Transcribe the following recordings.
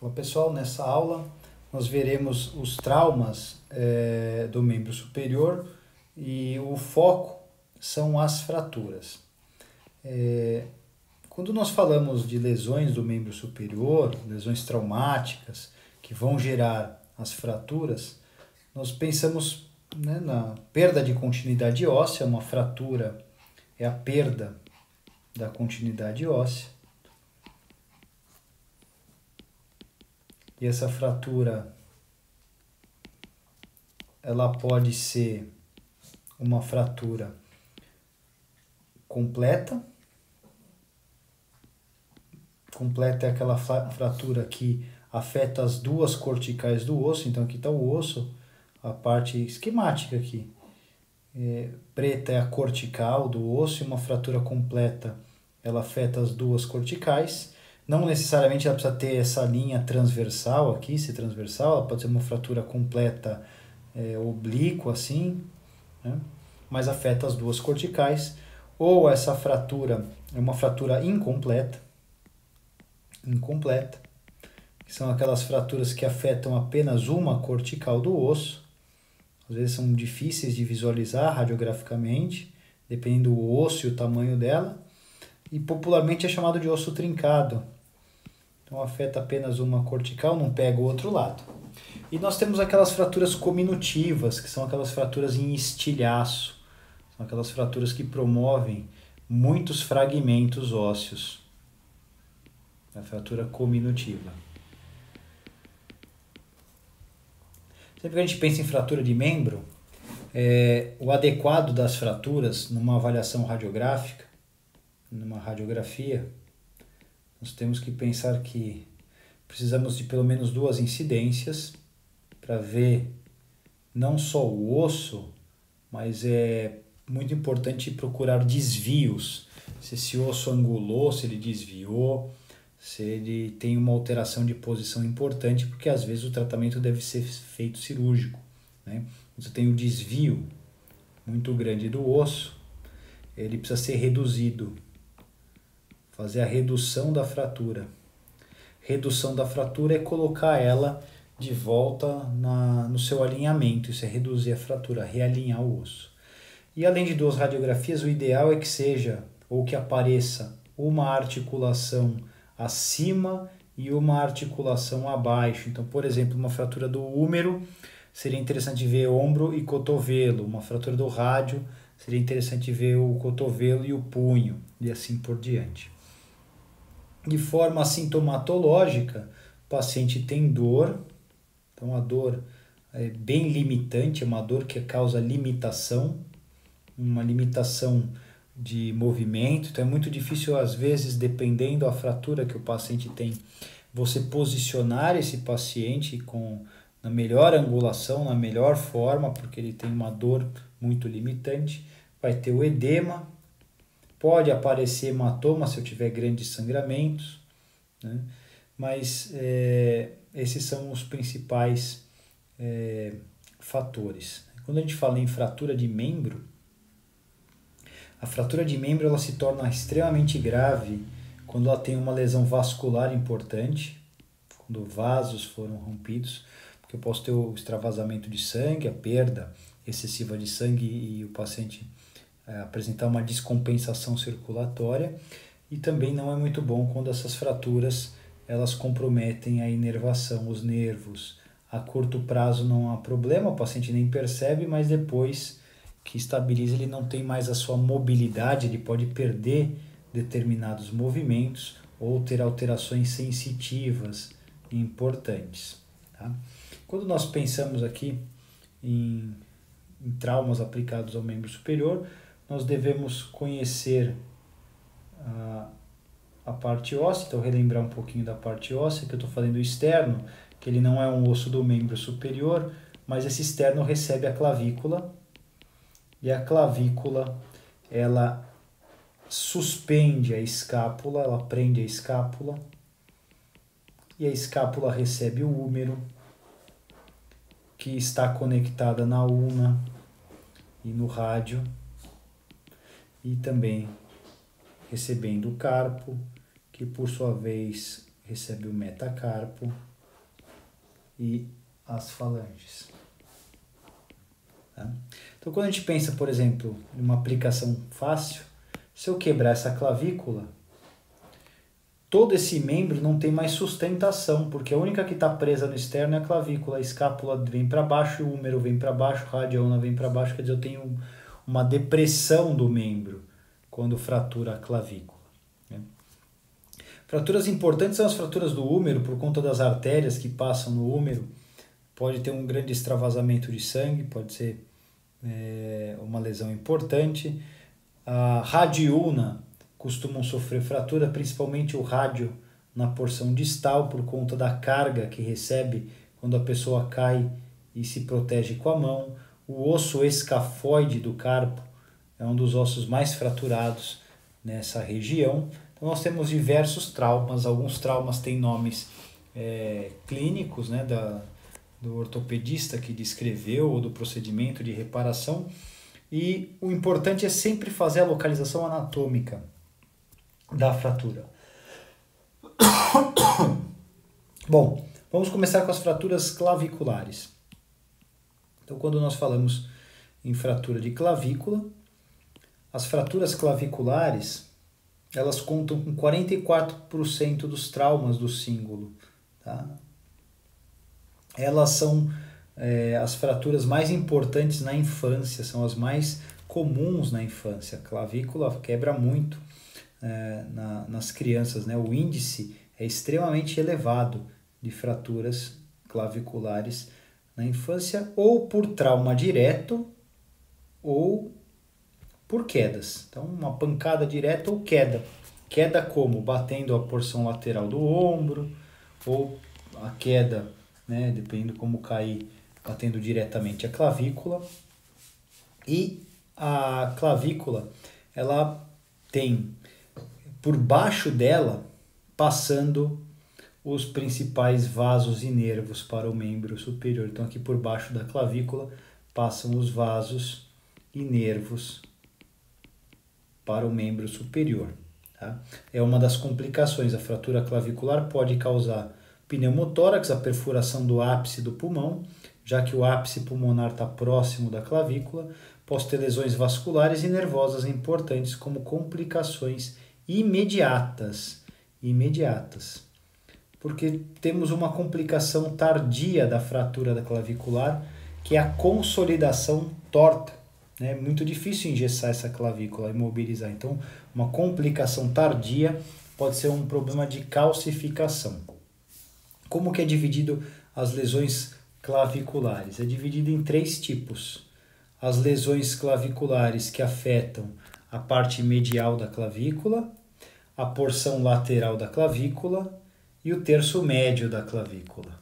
Olá pessoal, nessa aula nós veremos os traumas do membro superior e o foco são as fraturas. Quando nós falamos de lesões do membro superior, lesões traumáticas que vão gerar as fraturas, nós pensamos, né, na perda de continuidade óssea. Uma fratura é a perda da continuidade óssea. E essa fratura, ela pode ser uma fratura completa. Completa é aquela fratura que afeta as duas corticais do osso. Então aqui está o osso, a parte esquemática aqui. Preta é a cortical do osso, e uma fratura completa ela afeta as duas corticais. Não necessariamente ela precisa ter essa linha transversal aqui, ser transversal, ela pode ser uma fratura completa oblíqua assim, né? Mas afeta as duas corticais. Ou essa fratura é uma fratura incompleta, que são aquelas fraturas que afetam apenas uma cortical do osso. Às vezes são difíceis de visualizar radiograficamente, dependendo do osso e o tamanho dela. E popularmente é chamado de osso trincado. Então afeta apenas uma cortical, não pega o outro lado. E nós temos aquelas fraturas cominutivas, que são aquelas fraturas em estilhaço. São aquelas fraturas que promovem muitos fragmentos ósseos. A fratura cominutiva. Sempre que a gente pensa em fratura de membro, o adequado das fraturas, numa avaliação radiográfica, numa radiografia, nós temos que pensar que precisamos de pelo menos 2 incidências para ver não só o osso, mas é muito importante procurar desvios. Se esse osso angulou, se ele desviou, se ele tem uma alteração de posição importante, porque às vezes o tratamento deve ser feito cirúrgico, né? Você tem um desvio muito grande do osso, ele precisa ser reduzido. Fazer a redução da fratura. Redução da fratura é colocar ela de volta no seu alinhamento. Isso é reduzir a fratura, realinhar o osso. E além de 2 radiografias, o ideal é que seja, ou que apareça, uma articulação acima e uma articulação abaixo. Então, por exemplo, uma fratura do húmero, seria interessante ver ombro e cotovelo. Uma fratura do rádio, seria interessante ver o cotovelo e o punho, e assim por diante. De forma sintomatológica, o paciente tem dor, então a dor é bem limitante, é uma dor que causa limitação, uma limitação de movimento. Então é muito difícil, às vezes, dependendo da fratura que o paciente tem, você posicionar esse paciente na melhor angulação, na melhor forma, porque ele tem uma dor muito limitante. Vai ter o edema. Pode aparecer hematoma se eu tiver grandes sangramentos, né? Mas esses são os principais fatores. Quando a gente fala em fratura de membro, a fratura de membro ela se torna extremamente grave quando ela tem uma lesão vascular importante, quando vasos foram rompidos, porque eu posso ter o extravasamento de sangue, a perda excessiva de sangue e o paciente apresentar uma descompensação circulatória. E também não é muito bom quando essas fraturas elas comprometem a inervação, os nervos. A curto prazo não há problema, o paciente nem percebe, mas depois que estabiliza ele não tem mais a sua mobilidade, ele pode perder determinados movimentos ou ter alterações sensitivas importantes, tá? Quando nós pensamos aqui em traumas aplicados ao membro superior, nós devemos conhecer a parte óssea. Então relembrar um pouquinho da parte óssea, que eu estou falando externo, que ele não é um osso do membro superior, mas esse externo recebe a clavícula, e a clavícula ela suspende a escápula, ela prende a escápula, e a escápula recebe o húmero, que está conectada na ulna e no rádio, e também recebendo o carpo, que por sua vez recebe o metacarpo, e as falanges. Tá? Então, quando a gente pensa, por exemplo, em uma aplicação fácil, se eu quebrar essa clavícula, todo esse membro não tem mais sustentação, porque a única que está presa no externo é a clavícula, a escápula vem para baixo, o húmero vem para baixo, a radiona vem para baixo, quer dizer, eu tenho uma depressão do membro quando fratura a clavícula. Né? Fraturas importantes são as fraturas do húmero, por conta das artérias que passam no húmero, pode ter um grande extravasamento de sangue, pode ser uma lesão importante. A radiúna costumam sofrer fratura, principalmente o rádio na porção distal, por conta da carga que recebe quando a pessoa cai e se protege com a mão. O osso escafoide do carpo é um dos ossos mais fraturados nessa região. Então nós temos diversos traumas, alguns traumas têm nomes clínicos, né, do ortopedista que descreveu, ou do procedimento de reparação, e o importante é sempre fazer a localização anatômica da fratura. Bom, vamos começar com as fraturas claviculares. Então, quando nós falamos em fratura de clavícula, as fraturas claviculares, elas contam com 44% dos traumas do cíngulo. Tá? Elas são as fraturas mais importantes na infância, são as mais comuns na infância. A clavícula quebra muito nas crianças, né? O índice é extremamente elevado de fraturas claviculares na infância, ou por trauma direto ou por quedas. Então, uma pancada direta ou queda. Queda como? Batendo a porção lateral do ombro, ou a queda, né, dependendo como cair, batendo diretamente a clavícula. E a clavícula, ela tem por baixo dela, passando os principais vasos e nervos para o membro superior. Então aqui por baixo da clavícula passam os vasos e nervos para o membro superior. Tá? É uma das complicações. A fratura clavicular pode causar pneumotórax, a perfuração do ápice do pulmão, já que o ápice pulmonar está próximo da clavícula. Pode ter lesões vasculares e nervosas importantes como complicações imediatas, porque temos uma complicação tardia da fratura da clavicular, que é a consolidação torta. É muito difícil engessar essa clavícula, imobilizar. Então, uma complicação tardia pode ser um problema de calcificação. Como que é dividido as lesões claviculares? É dividido em 3 tipos. As lesões claviculares que afetam a parte medial da clavícula, a porção lateral da clavícula e o terço médio da clavícula.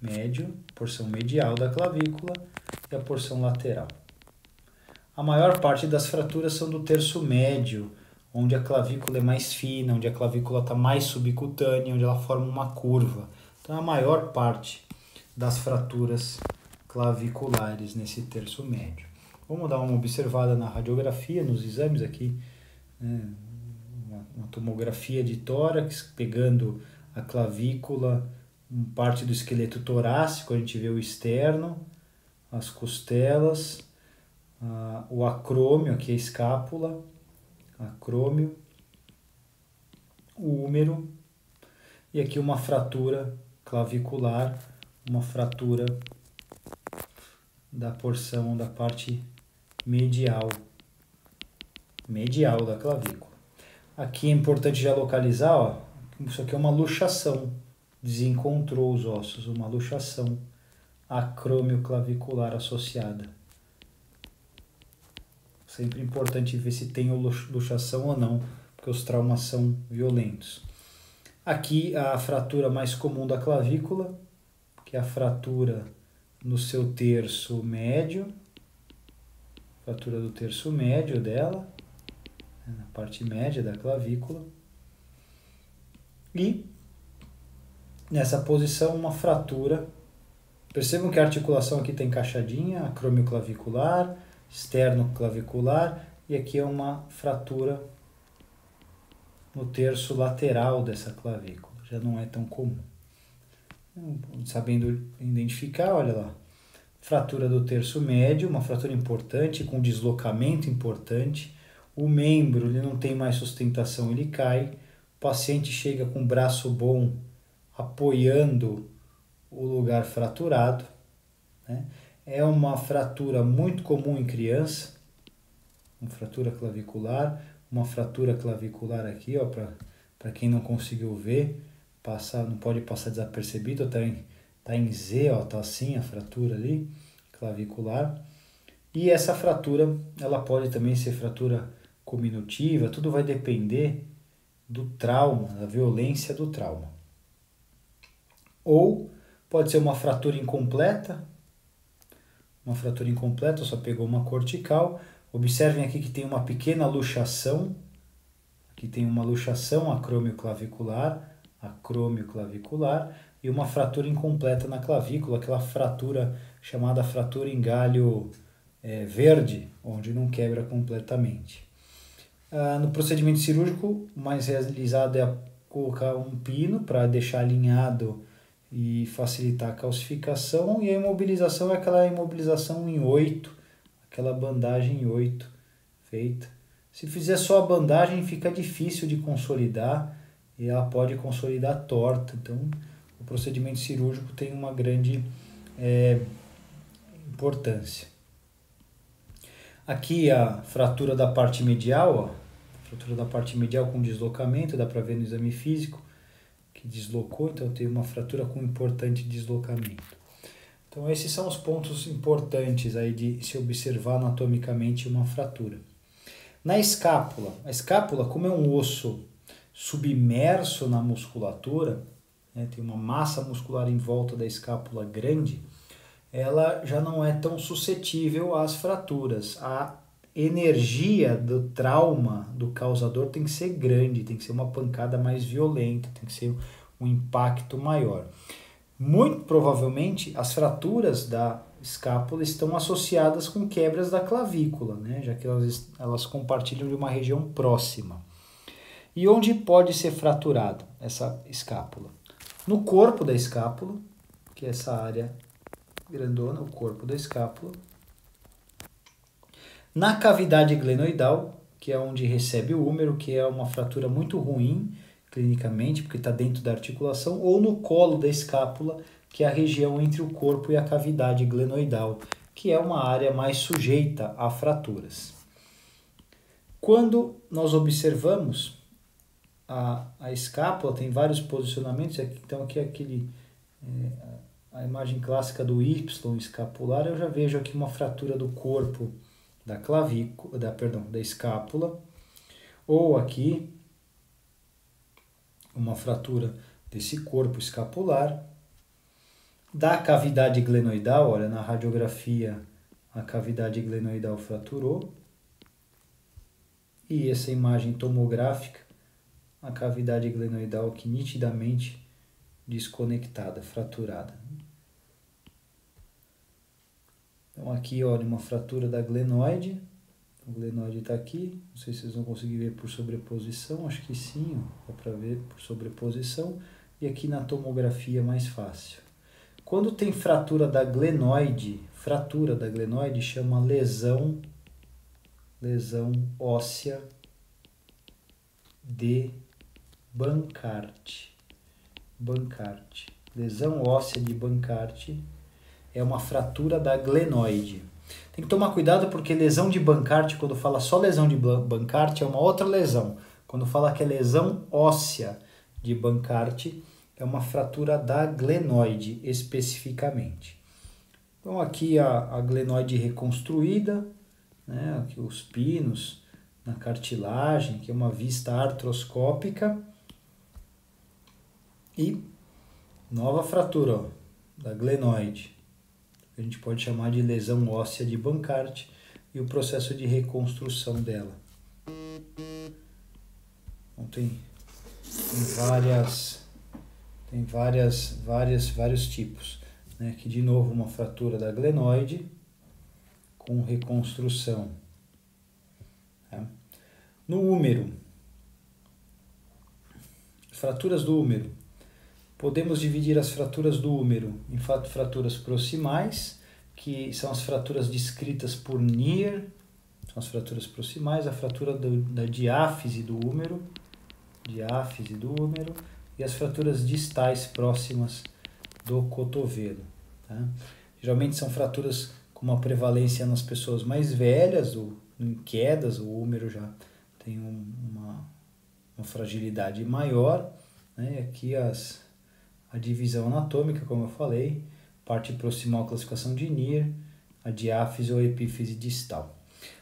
Médio, porção medial da clavícula e a porção lateral. A maior parte das fraturas são do terço médio, onde a clavícula é mais fina, onde a clavícula está mais subcutânea, onde ela forma uma curva. Então, a maior parte das fraturas claviculares nesse terço médio. Vamos dar uma observada na radiografia, nos exames aqui, né? Uma tomografia de tórax, pegando a clavícula, parte do esqueleto torácico, a gente vê o externo, as costelas, o acrômio, aqui a escápula, acrômio, o húmero, e aqui uma fratura clavicular, uma fratura da porção da parte medial da clavícula. Aqui é importante já localizar, ó, isso aqui é uma luxação, desencontrou os ossos, uma luxação acrômio-clavicular associada. Sempre importante ver se tem luxação ou não, porque os traumas são violentos. Aqui a fratura mais comum da clavícula, que é a fratura no seu terço médio, fratura do terço médio dela, na parte média da clavícula. E nessa posição uma fratura. Percebam que a articulação aqui está encaixadinha, acromioclavicular, externo-clavicular, e aqui é uma fratura no terço lateral dessa clavícula, já não é tão comum. sabendo identificar, olha lá, fratura do terço médio, uma fratura importante, com deslocamento importante, o membro ele não tem mais sustentação, ele cai, o paciente chega com o braço bom apoiando o lugar fraturado, né? É uma fratura muito comum em criança, uma fratura clavicular aqui, ó, para quem não conseguiu ver, não pode passar desapercebido, tá em Z, ó, tá assim a fratura ali, clavicular. E essa fratura, ela pode também ser fratura cominutiva, tudo vai depender do trauma, da violência do trauma. Ou pode ser uma fratura incompleta, só pegou uma cortical. Observem aqui que tem uma pequena luxação, aqui tem uma luxação acromioclavicular, e uma fratura incompleta na clavícula, aquela fratura chamada fratura em galho verde, onde não quebra completamente. No procedimento cirúrgico, o mais realizado é colocar um pino para deixar alinhado e facilitar a calcificação, e a imobilização é aquela imobilização em 8, aquela bandagem em 8 feita. Se fizer só a bandagem, fica difícil de consolidar e ela pode consolidar torta. Então, o procedimento cirúrgico tem uma grande importância. Aqui a fratura da parte medial, fratura da parte medial com deslocamento, dá para ver no exame físico que deslocou, então tem uma fratura com importante deslocamento. Então esses são os pontos importantes aí de se observar anatomicamente uma fratura. Na escápula, a escápula, como é um osso submerso na musculatura, né, tem uma massa muscular em volta da escápula grande, ela já não é tão suscetível às fraturas. A energia do trauma do causador tem que ser grande, tem que ser uma pancada mais violenta, tem que ser um impacto maior. Muito provavelmente as fraturas da escápula estão associadas com quebras da clavícula, né? Já que elas compartilham de uma região próxima. E onde pode ser fraturado essa escápula? No corpo da escápula, que é essa área grandona, o corpo da escápula. Na cavidade glenoidal, que é onde recebe o húmero, que é uma fratura muito ruim clinicamente, porque está dentro da articulação, ou no colo da escápula, que é a região entre o corpo e a cavidade glenoidal, que é uma área mais sujeita a fraturas. Quando nós observamos a escápula, tem vários posicionamentos, então aqui é a imagem clássica do Y escapular, eu já vejo aqui uma fratura do corpo da clavícula, da escápula, ou aqui uma fratura desse corpo escapular, da cavidade glenoidal, olha, na radiografia a cavidade glenoidal fraturou, e essa imagem tomográfica, a cavidade glenoidal aqui nitidamente desconectada, fraturada. Então aqui, olha, uma fratura da glenoide. O glenoide está aqui. Não sei se vocês vão conseguir ver por sobreposição. Acho que sim, ó, dá para ver por sobreposição. E aqui na tomografia mais fácil. Quando tem fratura da glenoide chama lesão óssea de Bankart. Lesão óssea de Bankart é uma fratura da glenoide. Tem que tomar cuidado porque lesão de Bankart, quando fala só lesão de Bankart, é uma outra lesão. Quando fala que é lesão óssea de Bankart, é uma fratura da glenoide especificamente. Então aqui a glenoide reconstruída, né? Aqui os pinos na cartilagem, que é uma vista artroscópica. E nova fratura, ó, da glenoide. A gente pode chamar de lesão óssea de Bankart e o processo de reconstrução dela. Então, tem vários tipos, né? Aqui de novo uma fratura da glenoide com reconstrução. Tá? No úmero, fraturas do úmero. Podemos dividir as fraturas do húmero em fraturas proximais, que são as fraturas descritas por Neer, são as fraturas proximais, a fratura da diáfise do húmero, e as fraturas distais próximas do cotovelo. Tá? Geralmente são fraturas com uma prevalência nas pessoas mais velhas, em quedas, o húmero já tem uma fragilidade maior, né? Aqui a divisão anatômica, como eu falei, parte proximal, classificação de Neer, a diáfise ou epífise distal.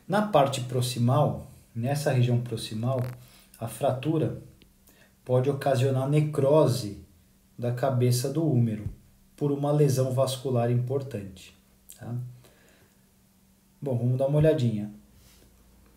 Na parte proximal, nessa região proximal, a fratura pode ocasionar necrose da cabeça do húmero por uma lesão vascular importante. Tá? Bom, vamos dar uma olhadinha.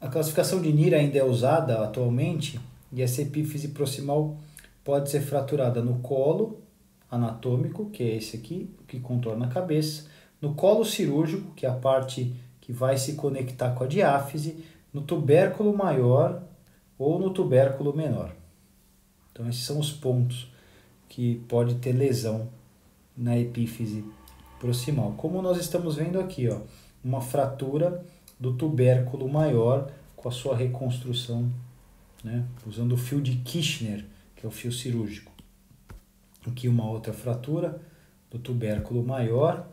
A classificação de Neer ainda é usada atualmente e essa epífise proximal pode ser fraturada no colo anatômico, que é esse aqui, que contorna a cabeça, no colo cirúrgico, que é a parte que vai se conectar com a diáfise, no tubérculo maior ou no tubérculo menor. Então esses são os pontos que pode ter lesão na epífise proximal. Como nós estamos vendo aqui, ó, uma fratura do tubérculo maior com a sua reconstrução, né, usando o fio de Kirchner, que é o fio cirúrgico. Aqui uma outra fratura do tubérculo maior.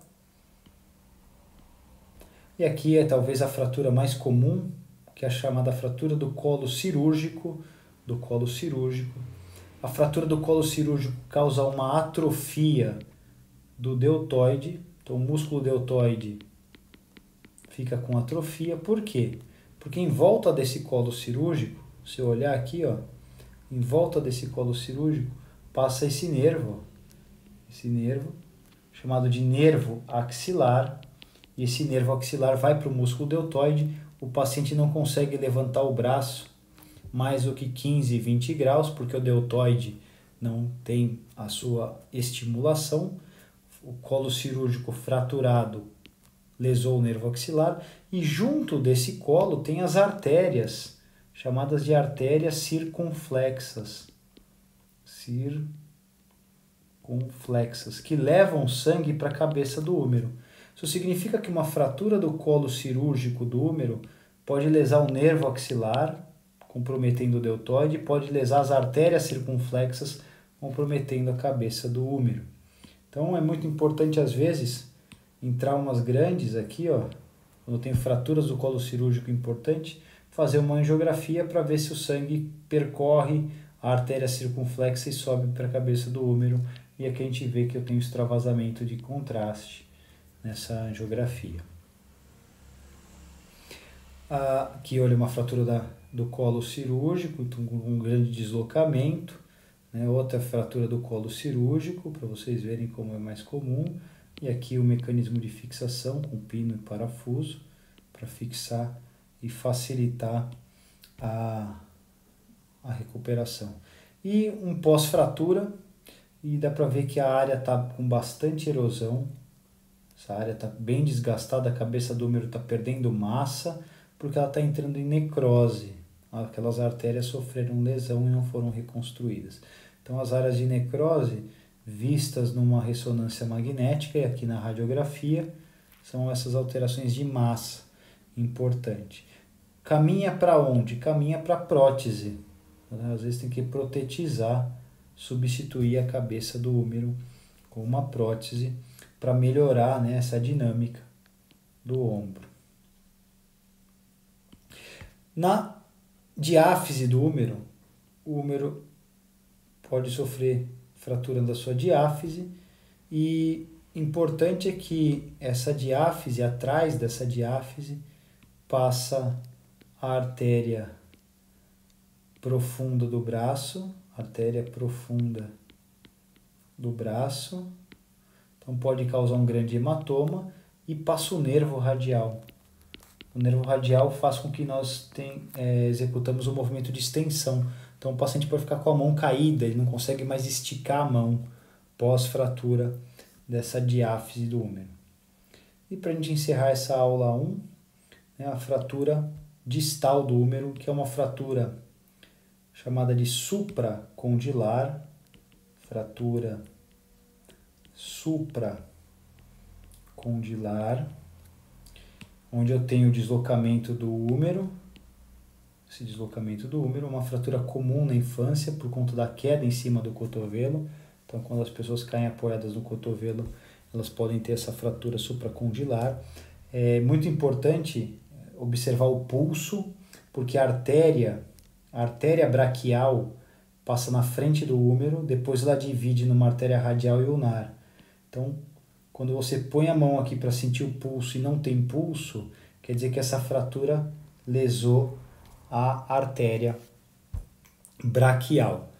E aqui é talvez a fratura mais comum, que é a chamada fratura do colo cirúrgico, A fratura do colo cirúrgico causa uma atrofia do deltoide, então o músculo deltoide fica com atrofia. Por quê? Porque em volta desse colo cirúrgico, se eu olhar aqui, ó, em volta desse colo cirúrgico, passa esse nervo chamado de nervo axilar, e esse nervo axilar vai para o músculo deltoide, o paciente não consegue levantar o braço mais do que 15, 20 graus, porque o deltoide não tem a sua estimulação, o colo cirúrgico fraturado lesou o nervo axilar, e junto desse colo tem as artérias, chamadas de artérias circunflexas, que levam sangue para a cabeça do húmero. Isso significa que uma fratura do colo cirúrgico do húmero pode lesar o nervo axilar, comprometendo o deltoide, pode lesar as artérias circunflexas, comprometendo a cabeça do húmero. Então é muito importante, às vezes, em traumas grandes aqui, ó, quando tem fraturas do colo cirúrgico importante, fazer uma angiografia para ver se o sangue percorre a artéria circunflexa e sobe para a cabeça do húmero, e aqui a gente vê que eu tenho extravasamento de contraste nessa angiografia. Aqui, olha, uma fratura do colo cirúrgico, então, com um grande deslocamento, né? Outra fratura do colo cirúrgico, para vocês verem como é mais comum, e aqui o mecanismo de fixação com pino e parafuso, para fixar e facilitar a recuperação. E um pós-fratura, e dá para ver que a área está com bastante erosão, essa área está bem desgastada, a cabeça do húmero está perdendo massa, porque ela está entrando em necrose. Aquelas artérias sofreram lesão e não foram reconstruídas. Então as áreas de necrose, vistas numa ressonância magnética e aqui na radiografia, são essas alterações de massa importante. Caminha para onde? Caminha para a prótese. Às vezes tem que protetizar, substituir a cabeça do húmero com uma prótese para melhorar, né, essa dinâmica do ombro. Na diáfise do húmero, o húmero pode sofrer fratura da sua diáfise, e importante é que essa diáfise, atrás dessa diáfise, passa a artéria profunda do braço, então pode causar um grande hematoma, e passa o nervo radial. O nervo radial faz com que nós executamos um movimento de extensão. Então o paciente pode ficar com a mão caída, ele não consegue mais esticar a mão pós-fratura dessa diáfise do húmero. E para a gente encerrar essa aula 1, né, a fratura distal do húmero, que é uma fratura chamada de supracondilar, fratura supracondilar, onde eu tenho o deslocamento do húmero, esse deslocamento do húmero, uma fratura comum na infância por conta da queda em cima do cotovelo. Então, quando as pessoas caem apoiadas no cotovelo, elas podem ter essa fratura supracondilar. É muito importante observar o pulso, porque a artéria braquial passa na frente do húmero, depois ela divide numa artéria radial e ulnar. Então, quando você põe a mão aqui para sentir o pulso e não tem pulso, quer dizer que essa fratura lesou a artéria braquial,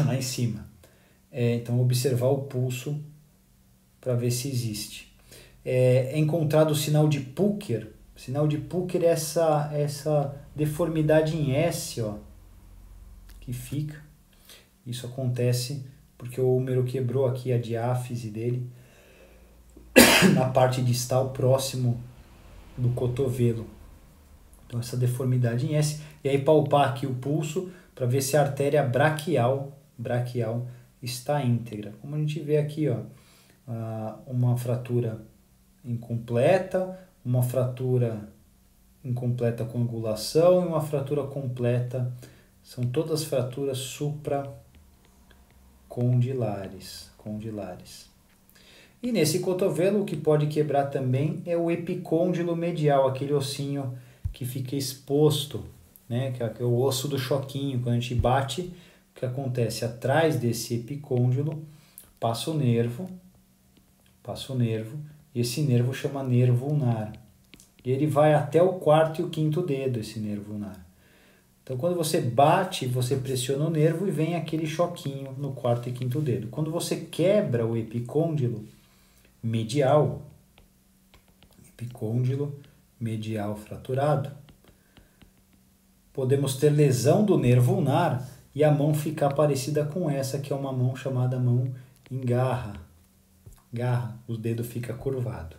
lá em cima. Então, observar o pulso para ver se existe. É encontrado o sinal de Pucker. O sinal de Pucker é essa deformidade em S, ó, que fica. Isso acontece porque o húmero quebrou aqui a diáfise dele na parte distal próximo do cotovelo. Então essa deformidade em S. E aí palpar aqui o pulso para ver se a artéria braquial está íntegra. Como a gente vê aqui, ó, uma fratura incompleta, uma fratura incompleta com angulação e uma fratura completa. São todas fraturas supracondilares. E nesse cotovelo o que pode quebrar também é o epicôndilo medial, aquele ossinho que fica exposto, né? Que é o osso do choquinho. Quando a gente bate, o que acontece? Atrás desse epicôndilo passa o nervo, e esse nervo chama nervo ulnar. E ele vai até o 4º e o 5º dedo, esse nervo ulnar. Então, quando você bate, você pressiona o nervo e vem aquele choquinho no 4º e 5º dedo. Quando você quebra o epicôndilo medial fraturado, podemos ter lesão do nervo ulnar e a mão ficar parecida com essa, que é uma mão chamada mão em garra. O dedo fica curvado.